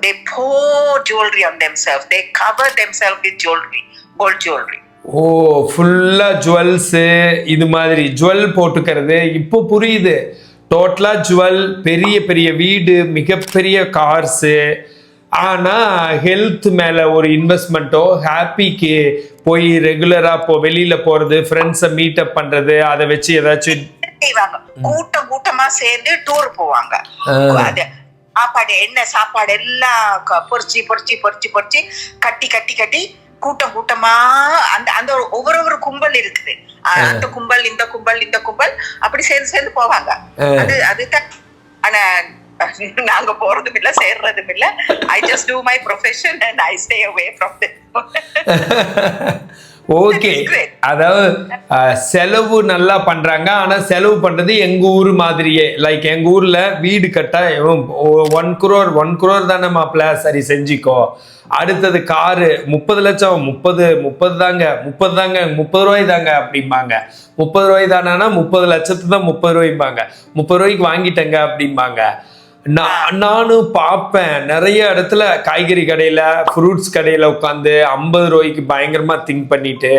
they pour jewelry on themselves, they cover themselves with jewelry, gold jewelry. ஓ, ஃபுல்லா jewels இது மாதிரி jewel போட்டுக்கிறது இப்போ புரியுது. டோட்டலா ஜுவல், பெரிய பெரிய வீடு, மிகப்பெரிய கார்ஸு. ஆனால் ஹெல்த் மேலே ஒரு இன்வெஸ்ட்மெண்ட்டோ, ஹாப்பிக்கு போய் ரெகுலராக வெளியில் போகிறது, ஃப்ரெண்ட்ஸை மீட்டப் பண்ணுறது, அதை வச்சு ஏதாச்சும் கூட்டம் கூட்டமாக சேர்ந்து டூர் போவாங்க. சாப்பாடு என்ன சாப்பாடு எல்லாம் பொறிச்சு பொறிச்சு பொறிச்சு பொறிச்சு கட்டி கட்டி கட்டி கூட்டம் கூட்டமா அந்த ஒவ்வொரு கும்பல் இருக்குது. அந்த கும்பல் இந்த கும்பல் இந்த கும்பல் அப்படி சேர்ந்து சேர்ந்து போவாங்க. அதுதான். ஆனா நாங்க போறதும் இல்ல, சேர்றதும் இல்ல. I just do my profession and I stay away from it. Okay, அதாவது செலவு நல்லா பண்றாங்க. ஆனா செலவு பண்றது எங்க ஊர் மாதிரியே. லைக் எங்க ஊர்ல வீடு கட்ட 1 crore தானே மாப்பிள்ள, சரி செஞ்சுக்கோ. அடுத்தது காரு 30 லட்சம், 30 தாங்க, 30 ரூபாய் தாங்க அப்படிம்பாங்க. 30 ரூபாய் தானா, 30 லட்சத்து தான் 30 ரூபாய்ப்பாங்க. 30 ரூபாய்க்கு வாங்கிட்டேங்க அப்படிம்பாங்க. நானும் பார்ப்பேன் நிறைய இடத்துல, காய்கறி கடையில், ஃப்ரூட்ஸ் கடையில் உட்காந்து 50 ரூபாய்க்கு பயங்கரமாக திங்க் பண்ணிட்டு,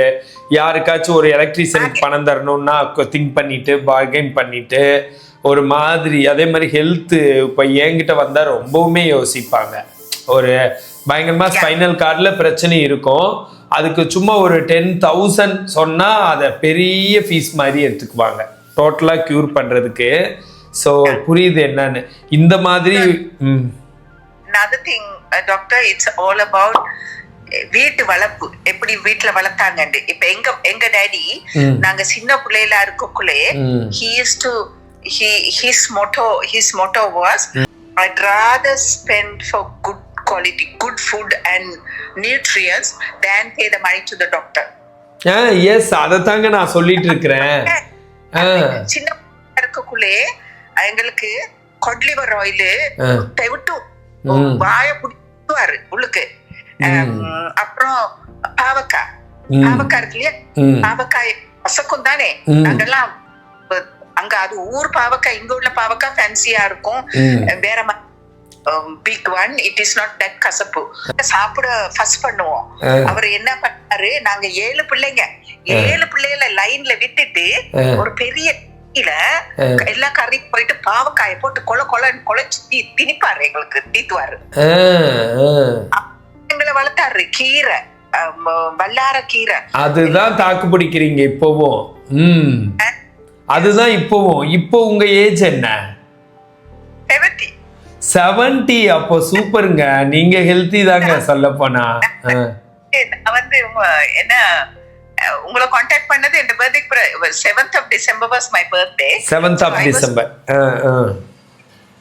யாருக்காச்சும் ஒரு எலக்ட்ரிஷியனுக்கு பணம் தரணும்னா திங்க் பண்ணிட்டு, பார்கெயின் பண்ணிட்டு ஒரு மாதிரி. அதே மாதிரி ஹெல்த்து இப்போ என்கிட்ட வந்தால் ரொம்பவுமே யோசிப்பாங்க. ஒரு பயங்கரமாக ஸ்பைனல் கார்டில் பிரச்சனை இருக்கும். அதுக்கு சும்மா ஒரு 10,000 சொன்னால் அதை பெரிய ஃபீஸ் மாதிரி எடுத்துக்குவாங்க டோட்டலாக க்யூர் பண்ணுறதுக்கு. ஸோ புரியுது என்னன்னு இந்த மாதிரி. another thing doctor, it's all about வீட்டு வளர்ப்பு, எப்படி வீட்டுல வளர்த்தாங்கன்னு. இப்ப எங்க டாடி நாங்க சின்ன பிள்ளைல இருக்கக்குள்ளே his motto was, I'd rather spend for good quality, good food and nutrients than pay the money to the doctor. Yes, அதைத்தாங்க நான் சொல்லிட்டு இருக்கிறேன். சின்ன இருக்கக்குள்ளே எங்களுக்கு கொட்லிவர் ஆயிலு விட்டு வாய பிடிக்குவாரு உள்ளுக்கு. அப்புறம் பாவக்காய் இருக்கு இல்லையா, பாவக்காய் பசக்கும் தானே. அங்கெல்லாம் அங்க அது ஊர் பாவக்காய், இங்க உள்ள பாவக்காய் ஃபேன்சியா இருக்கும். வேற pick one, it is not that கசப்பு. சாப்பிட ஃபர்ஸ்ட் பண்ணுவோம். அவர் என்ன பண்ணாரு, நாங்க 7 பிள்ளைங்கள லைன்ல விட்டுட்டு ஒரு பெரிய எல்லா கறி போயிட்டு பாவக்காய போட்டு கொலைச்சு திணிப்பாரு, எங்களுக்கு தீத்துவாரு. எங்களை வளர்த்தாரு. கீரை, வல்லார கீரை, அதுதான் தாக்கு பிடிக்கிறீங்க இப்பவும். அதுதான் இப்பவும். இப்போ உங்க ஏஜ் என்ன? 70. அப்போ சூப்பருங்க, நீங்க ஹெல்த்தி தாங்க சொல்ல போனா. வந்து என்ன உங்களை கான்டாக்ட் பண்ணது இந்த birthday 7th of December was my birthday. 7th of December.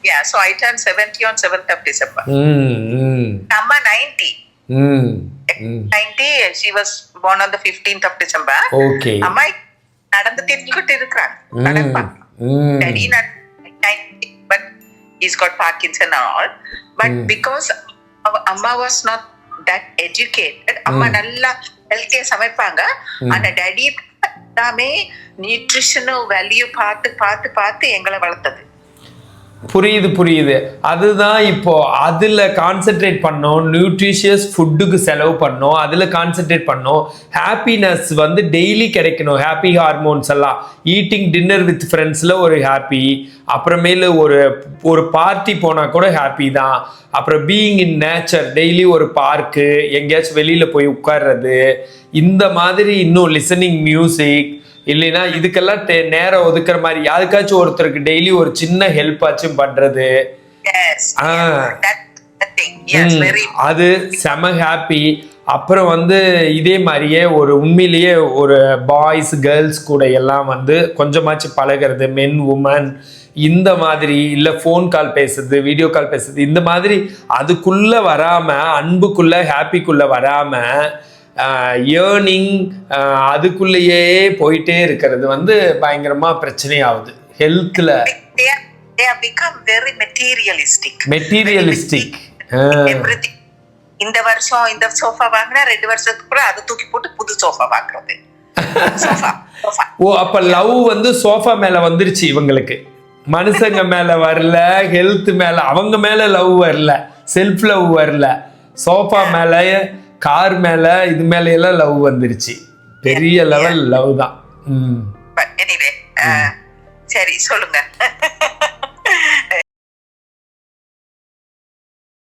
Yeah, so I turned 70 on 7th of December. Amma 90. 90, she was born on the 15th of December. Okay. Amma நடந்து திரிஞ்சிட்டு இருக்காங்க. நடப்பா. Daddy not 90, but he's got Parkinson and all. But because Amma was not that educated, Amma நல்லா ஹெல்த்தியா சமைப்பாங்க. ஆனா daddy எல்லாமே nutritional value பார்த்து பார்த்து பார்த்து எங்களை வளர்த்தது. புரியுது. அதுதான் இப்போ அதில் கான்சென்ட்ரேட் பண்ணோம். நியூட்ரிஷியஸ் ஃபுட்டுக்கு செலவு பண்ணோம், அதில் கான்சென்ட்ரேட் பண்ணோம். ஹாப்பினஸ் வந்து டெய்லி கிடைக்கணும். ஹாப்பி ஹார்மோன்ஸ் எல்லாம், ஈட்டிங் டின்னர் வித் ஃப்ரெண்ட்ஸில் ஒரு ஹாப்பி, அப்புறமேலு ஒரு பார்ட்டி போனால் கூட ஹாப்பி தான். அப்புறம் பீயிங் இன் நேச்சர், டெய்லி ஒரு பார்க்கு, எங்கேயாச்சும் வெளியில் போய் உட்கார்றது, இந்த மாதிரி. இன்னும் லிசனிங் மியூசிக், இல்லைன்னா இதுக்கெல்லாம் நேரம் ஒதுக்குற மாதிரி, யாருக்காச்சும் ஒருத்தருக்கு டெய்லி ஒரு சின்ன ஹெல்ப் ஆச்சும் பண்றது. அது செம ஹாப்பி. அப்புறம் வந்து இதே மாதிரியே ஒரு உண்மையிலேயே ஒரு பாய்ஸ் கேர்ள்ஸ் கூட எல்லாம் வந்து கொஞ்சமாச்சும் பழகிறது, மென் உமன் இந்த மாதிரி, இல்லை ஃபோன் கால் பேசுறது, வீடியோ கால் பேசுறது, இந்த மாதிரி அதுக்குள்ள வராம, அன்புக்குள்ள ஹாப்பிக்குள்ள வராம ஏர்னிங் அதுக்குள்ளேயே போயிட்டே இருக்கிறது வந்து பயங்கரமா பிரச்சனை ஆகுது ஹெல்த்ல. மெட்டீரியலிஸ்டிக். இந்த வருஷம் இந்த சோஃபா வாங்கினா 2 வருஷத்துக்கு கூட அதை தூக்கி போட்டு புது சோஃபா வாங்குறது. ஓ, அப்ப லவ் வந்து சோஃபா மேல வந்துருச்சு இவங்களுக்கு, மனுஷங்க மேல வரல, ஹெல்த் மேல, அவங்க மேல லவ் வரல, செல்ஃப் லவ் வரல, சோஃபா மேல, கார் மேல, இது மேல எல்லாம் லவ் வந்துருச்சு. பெரிய லெவல் லவ் தான். எனிவே சரி சொல்லுங்க.